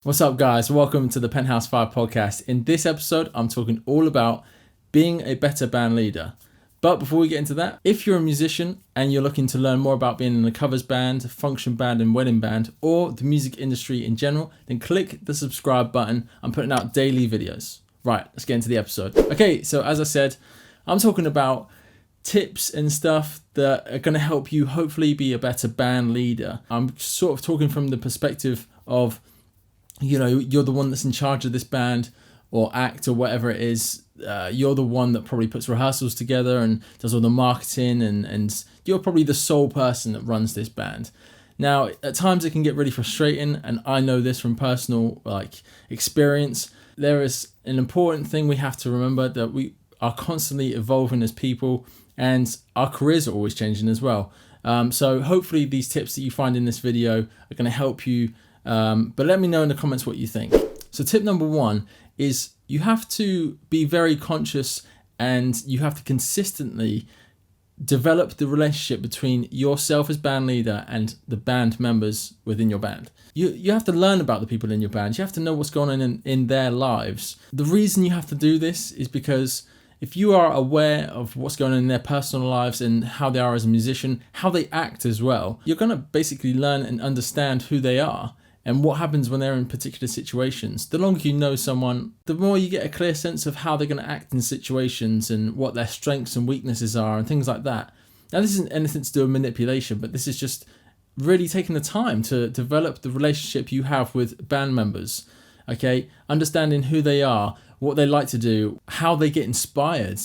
What's up, guys? Welcome to the Penthouse5 Podcast. In this episode, I'm talking all about being a better band leader. But before we get into that, if you're a musician and you're looking to learn more about being in a covers band, function band and wedding band, or the music industry in general, then click the subscribe button. I'm putting out daily videos. Right, let's get into the episode. Okay, so as I said, I'm talking about tips and stuff that are going to help you hopefully be a better band leader. I'm sort of talking from the perspective of, you're the one that's in charge of this band or act or whatever it is. You're the one that probably puts rehearsals together and does all the marketing, and you're probably the sole person that runs this band. Now, at times it can get really frustrating, and I know this from personal experience. There is an important thing we have to remember, that we are constantly evolving as people, and our careers are always changing as well. So hopefully these tips that you find in this video are going to help you. But let me know in the comments what you think. So tip number one is you have to be very conscious, and you have to consistently develop the relationship between yourself as band leader and the band members within your band. You have to learn about the people in your band. You have to know what's going on in their lives. The reason you have to do this is because if you are aware of what's going on in their personal lives and how they are as a musician, how they act as well, you're going to basically learn and understand who they are and what happens when they're in particular situations. The longer you know someone, the more you get a clear sense of how they're going to act in situations and what their strengths and weaknesses are and things like that. Now, this isn't anything to do with manipulation, but this is just really taking the time to develop the relationship you have with band members. Okay, understanding who they are, what they like to do, how they get inspired,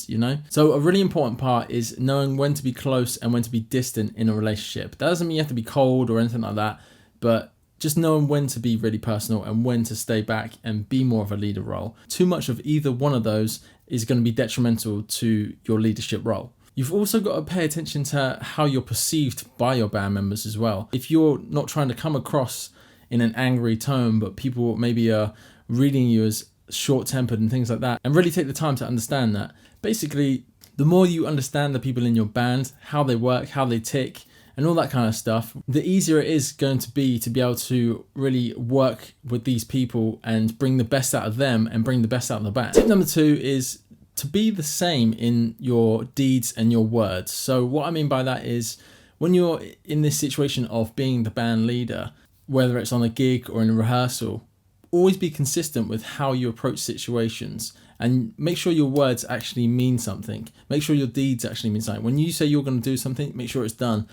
So a really important part is knowing when to be close and when to be distant in a relationship. That doesn't mean you have to be cold or anything like that, but just knowing when to be really personal and when to stay back and be more of a leader role. Too much of either one of those is going to be detrimental to your leadership role. You've also got to pay attention to how you're perceived by your band members as well. If you're not trying to come across in an angry tone, but people maybe are reading you as short-tempered and things like that, and really take the time to understand that. Basically, the more you understand the people in your band, how they work, how they tick, and all that kind of stuff, the easier it is going to be able to really work with these people and bring the best out of them and bring the best out of the band. Tip number two is to be the same in your deeds and your words. So what I mean by that is, when you're in this situation of being the band leader, whether it's on a gig or in a rehearsal, always be consistent with how you approach situations, and make sure your words actually mean something. Make sure your deeds actually mean something. When you say you're going to do something, make sure it's done.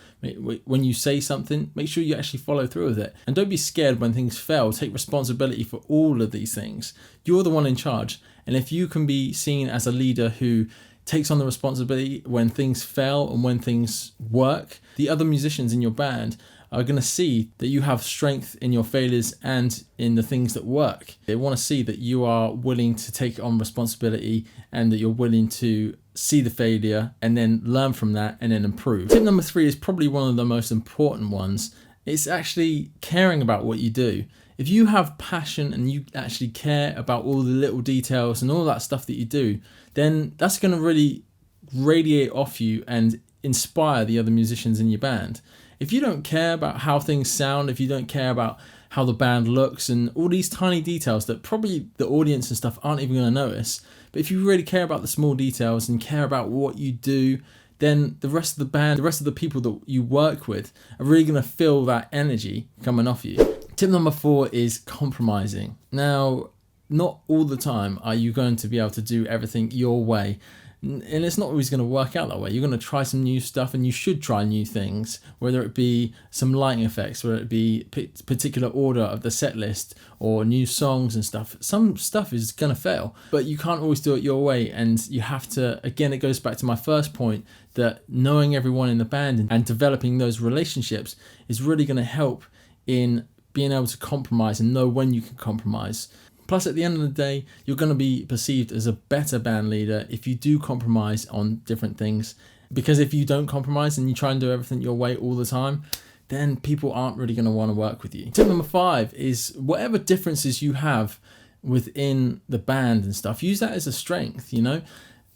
When you say something, make sure you actually follow through with it. And don't be scared when things fail. Take responsibility for all of these things. You're the one in charge. And if you can be seen as a leader who takes on the responsibility when things fail and when things work, the other musicians in your band are going to see that you have strength in your failures and in the things that work. They want to see that you are willing to take on responsibility and that you're willing to see the failure and then learn from that and then improve. Tip number three is probably one of the most important ones. It's actually caring about what you do. If you have passion and you actually care about all the little details and all that stuff that you do, then that's going to really radiate off you and inspire the other musicians in your band. If you don't care about how things sound, if you don't care about how the band looks and all these tiny details that probably the audience and stuff aren't even going to notice, but if you really care about the small details and care about what you do, then the rest of the band, the rest of the people that you work with are really going to feel that energy coming off you. Tip number four is compromising. Now, not all the time are you going to be able to do everything your way. And it's not always going to work out that way. You're going to try some new stuff, and you should try new things, whether it be some lighting effects, whether it be particular order of the set list or new songs and stuff. Some stuff is going to fail, but you can't always do it your way. And you have to, again, it goes back to my first point, that knowing everyone in the band and developing those relationships is really going to help in being able to compromise and know when you can compromise. Plus, at the end of the day, you're going to be perceived as a better band leader if you do compromise on different things. Because if you don't compromise and you try and do everything your way all the time, then people aren't really going to want to work with you. Tip number five is whatever differences you have within the band and stuff, use that as a strength,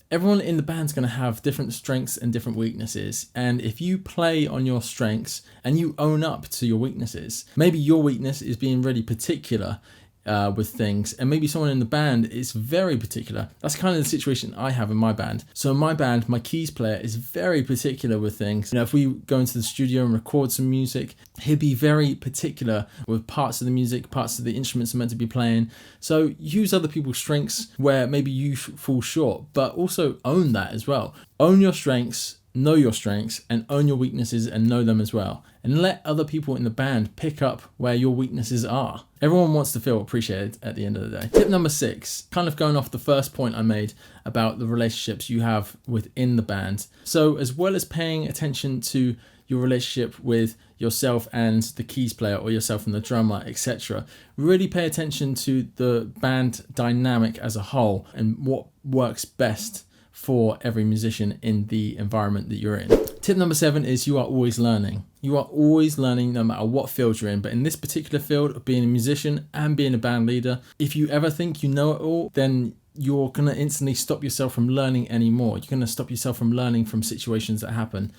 Everyone in the band's going to have different strengths and different weaknesses. And if you play on your strengths and you own up to your weaknesses, maybe your weakness is being really particular with things, and maybe someone in the band is very particular. That's kind of the situation I have in my band. So in my band, my keys player is very particular with things. If we go into the studio and record some music, he'd be very particular with parts of the music, parts of the instruments are meant to be playing. So use other people's strengths where maybe you fall short, but also own that as well. Own your strengths, know your strengths, and own your weaknesses and know them as well. And let other people in the band pick up where your weaknesses are. Everyone wants to feel appreciated at the end of the day. Tip number 6, kind of going off the first point I made about the relationships you have within the band. So as well as paying attention to your relationship with yourself and the keys player, or yourself and the drummer, etc., really pay attention to the band dynamic as a whole and what works best for every musician in the environment that you're in. Tip number 7 is you are always learning. You are always learning no matter what field you're in. But in this particular field of being a musician and being a band leader, if you ever think you know it all, then you're going to instantly stop yourself from learning anymore. You're going to stop yourself from learning from situations that happen.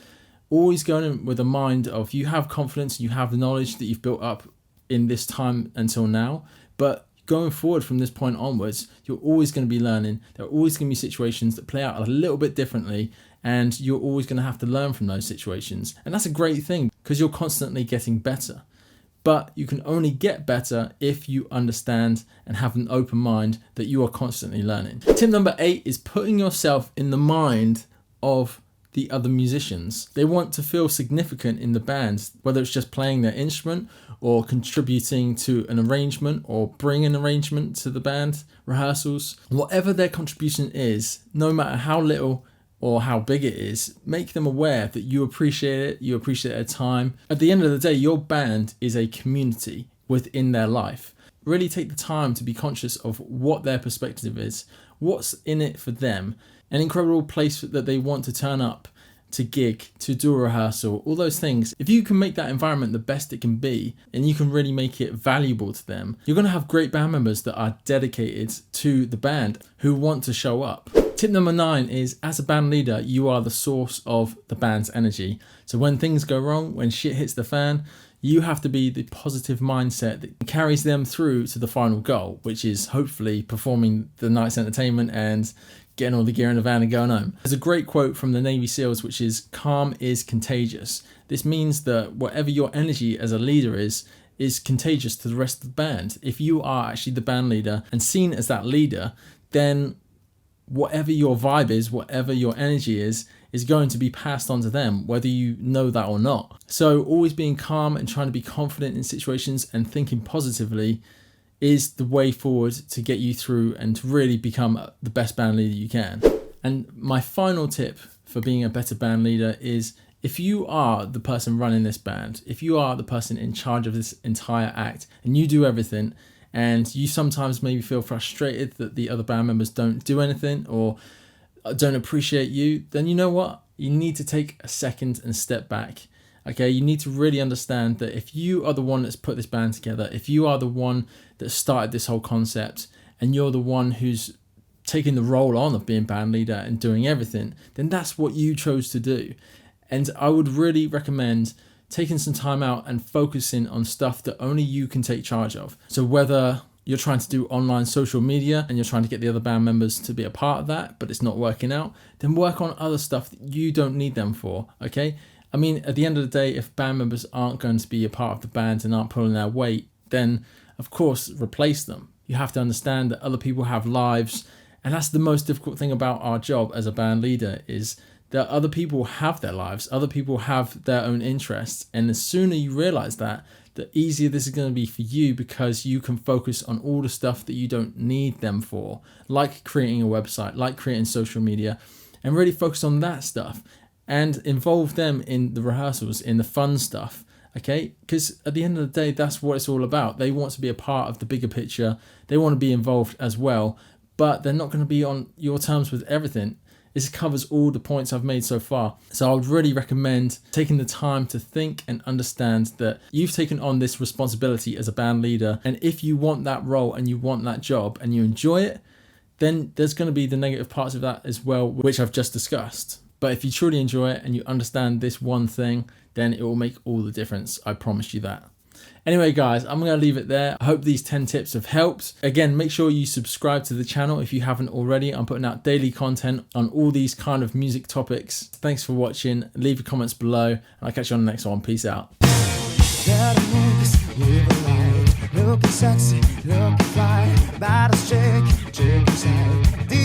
Always going in with a mind of you have confidence, you have the knowledge that you've built up in this time until now, but going forward from this point onwards, you're always going to be learning. There are always going to be situations that play out a little bit differently, and you're always going to have to learn from those situations. And that's a great thing because you're constantly getting better. But you can only get better if you understand and have an open mind that you are constantly learning. Tip number 8 is putting yourself in the mind of the other musicians. They want to feel significant in the band, whether it's just playing their instrument or contributing to an arrangement or bring an arrangement to the band rehearsals. Whatever their contribution is, no matter how little or how big it is, make them aware that you appreciate it, you appreciate their time. At the end of the day, your band is a community within their life. Really take the time to be conscious of what their perspective is, what's in it for them, an incredible place that they want to turn up, to gig, to do a rehearsal, all those things. If you can make that environment the best it can be, and you can really make it valuable to them, you're going to have great band members that are dedicated to the band, who want to show up. Tip number 9 is, as a band leader, you are the source of the band's energy. So when things go wrong, when shit hits the fan, you have to be the positive mindset that carries them through to the final goal, which is hopefully performing the night's entertainment and getting all the gear in the van and going home. There's a great quote from the Navy SEALs, which is, calm is contagious. This means that whatever your energy as a leader is contagious to the rest of the band. If you are actually the band leader and seen as that leader, then whatever your vibe is, whatever your energy is going to be passed on to them, whether you know that or not. So always being calm and trying to be confident in situations and thinking positively is the way forward to get you through and to really become the best band leader you can. And my final tip for being a better band leader is, if you are the person running this band, if you are the person in charge of this entire act and you do everything, and you sometimes maybe feel frustrated that the other band members don't do anything or don't appreciate you, then you know what? You need to take a second and step back. Okay, you need to really understand that if you are the one that's put this band together, if you are the one that started this whole concept, and you're the one who's taking the role on of being band leader and doing everything, then that's what you chose to do. And I would really recommend taking some time out and focusing on stuff that only you can take charge of. So whether you're trying to do online social media and you're trying to get the other band members to be a part of that, but it's not working out, then work on other stuff that you don't need them for, okay? I mean, at the end of the day, if band members aren't going to be a part of the band and aren't pulling their weight, then of course replace them. You have to understand that other people have lives, and that's the most difficult thing about our job as a band leader, is that other people have their lives, other people have their own interests, and the sooner you realize that, the easier this is going to be for you, because you can focus on all the stuff that you don't need them for, like creating a website, like creating social media, and really focus on that stuff and involve them in the rehearsals, in the fun stuff, okay? Because at the end of the day, that's what it's all about. They want to be a part of the bigger picture. They want to be involved as well, but they're not going to be on your terms with everything. This covers all the points I've made so far. So I would really recommend taking the time to think and understand that you've taken on this responsibility as a band leader. And if you want that role and you want that job and you enjoy it, then there's going to be the negative parts of that as well, which I've just discussed. But if you truly enjoy it and you understand this one thing, then it will make all the difference. I promise you that. Anyway, guys, I'm going to leave it there. I hope these 10 tips have helped. Again, make sure you subscribe to the channel if you haven't already. I'm putting out daily content on all these kind of music topics. Thanks for watching. Leave your comments below, and I'll catch you on the next one. Peace out. Looking sexy, looking fly, bottles check inside.